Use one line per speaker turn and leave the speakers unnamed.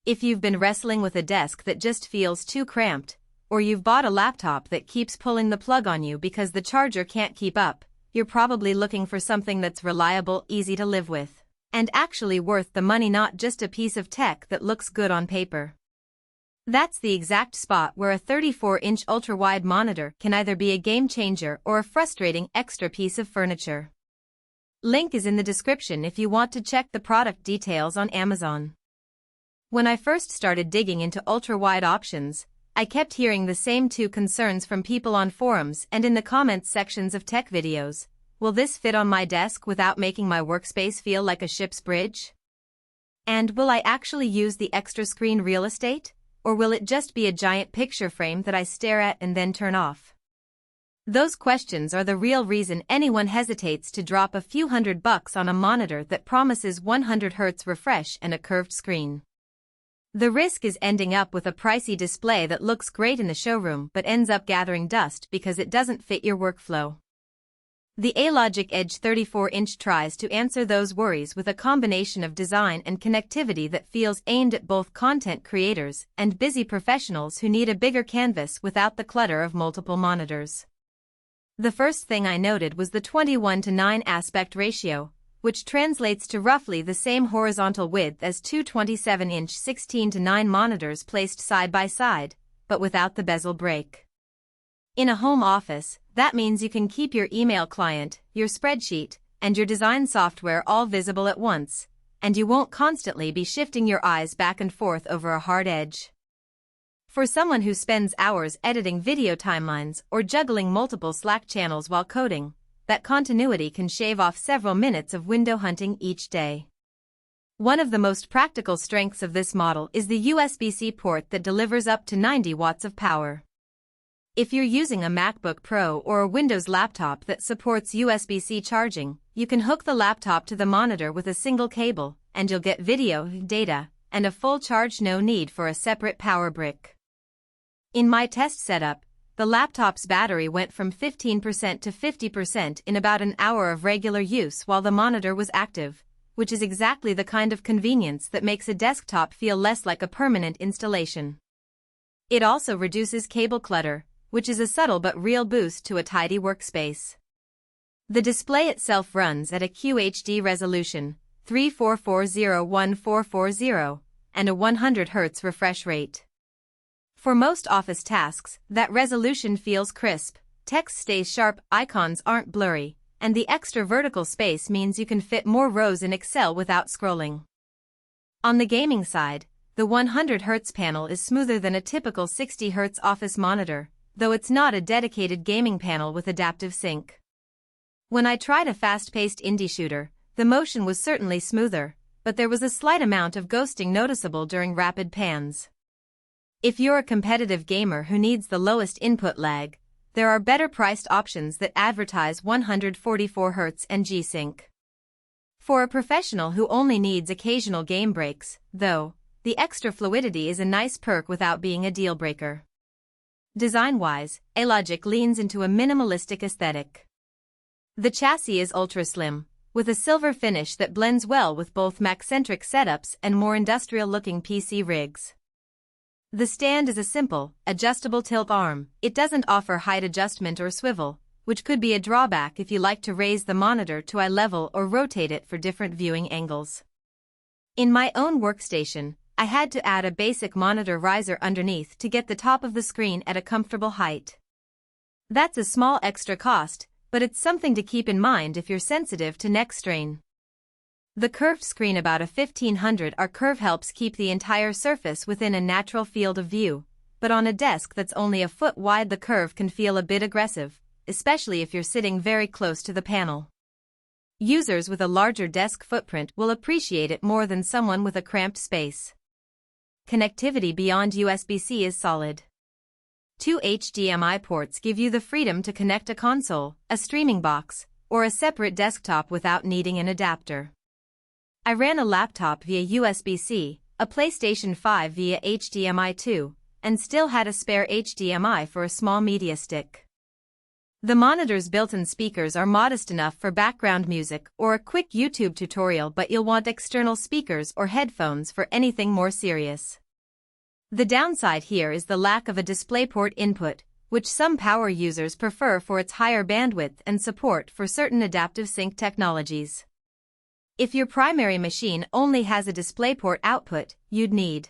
If you've been wrestling with a desk that just feels too cramped, or you've bought a laptop that keeps pulling the plug on you because the charger can't keep up, you're probably looking for something that's reliable, easy to live with, and actually worth the money, not just a piece of tech that looks good on paper. That's the exact spot where a 34-inch ultra-wide monitor can either be a game changer or a frustrating extra piece of furniture. Link is in the description if you want to check the product details on Amazon. When I first started digging into ultra-wide options, I kept hearing the same two concerns from people on forums and in the comments sections of tech videos. Will this fit on my desk without making my workspace feel like a ship's bridge? And will I actually use the extra screen real estate? Or will it just be a giant picture frame that I stare at and then turn off? Those questions are the real reason anyone hesitates to drop a few $100 on a monitor that promises 100 Hz refresh and a curved screen. The risk is ending up with a pricey display that looks great in the showroom but ends up gathering dust because it doesn't fit your workflow. The ALOGIC Edge 34-inch tries to answer those worries with a combination of design and connectivity that feels aimed at both content creators and busy professionals who need a bigger canvas without the clutter of multiple monitors. The first thing I noted was the 21:9 aspect ratio, which translates to roughly the same horizontal width as two 27-inch 16:9 monitors placed side by side, but without the bezel break. In a home office, that means you can keep your email client, your spreadsheet, and your design software all visible at once, and you won't constantly be shifting your eyes back and forth over a hard edge. For someone who spends hours editing video timelines or juggling multiple Slack channels while coding, that continuity can shave off several minutes of window hunting each day. One of the most practical strengths of this model is the USB-C port that delivers up to 90 watts of power. If you're using a MacBook Pro or a Windows laptop that supports USB-C charging, you can hook the laptop to the monitor with a single cable, and you'll get video, data, and a full charge, no need for a separate power brick. In my test setup, the laptop's battery went from 15% to 50% in about an hour of regular use while the monitor was active, which is exactly the kind of convenience that makes a desktop feel less like a permanent installation. It also reduces cable clutter, which is a subtle but real boost to a tidy workspace. The display itself runs at a QHD resolution, 3440x1440, and a 100 Hz refresh rate. For most office tasks, that resolution feels crisp, text stays sharp, icons aren't blurry, and the extra vertical space means you can fit more rows in Excel without scrolling. On the gaming side, the 100 Hz panel is smoother than a typical 60 Hz office monitor, though it's not a dedicated gaming panel with adaptive sync. When I tried a fast-paced indie shooter, the motion was certainly smoother, but there was a slight amount of ghosting noticeable during rapid pans. If you're a competitive gamer who needs the lowest input lag, there are better-priced options that advertise 144 Hz and G-Sync. For a professional who only needs occasional game breaks, though, the extra fluidity is a nice perk without being a deal-breaker. Design-wise, ALOGIC leans into a minimalistic aesthetic. The chassis is ultra-slim, with a silver finish that blends well with both Mac-centric setups and more industrial-looking PC rigs. The stand is a simple, adjustable tilt arm. It doesn't offer height adjustment or swivel, which could be a drawback if you like to raise the monitor to eye level or rotate it for different viewing angles. In my own workstation, I had to add a basic monitor riser underneath to get the top of the screen at a comfortable height. That's a small extra cost, but it's something to keep in mind if you're sensitive to neck strain. The curved screen, about a 1500R curve, helps keep the entire surface within a natural field of view, but on a desk that's only a foot wide the curve can feel a bit aggressive, especially if you're sitting very close to the panel. Users with a larger desk footprint will appreciate it more than someone with a cramped space. Connectivity beyond USB-C is solid. 2 HDMI ports give you the freedom to connect a console, a streaming box, or a separate desktop without needing an adapter. I ran a laptop via USB-C, a PlayStation 5 via HDMI 2, and still had a spare HDMI for a small media stick. The monitor's built-in speakers are modest enough for background music or a quick YouTube tutorial, but you'll want external speakers or headphones for anything more serious. The downside here is the lack of a DisplayPort input, which some power users prefer for its higher bandwidth and support for certain adaptive sync technologies. If your primary machine only has a DisplayPort output, you'd need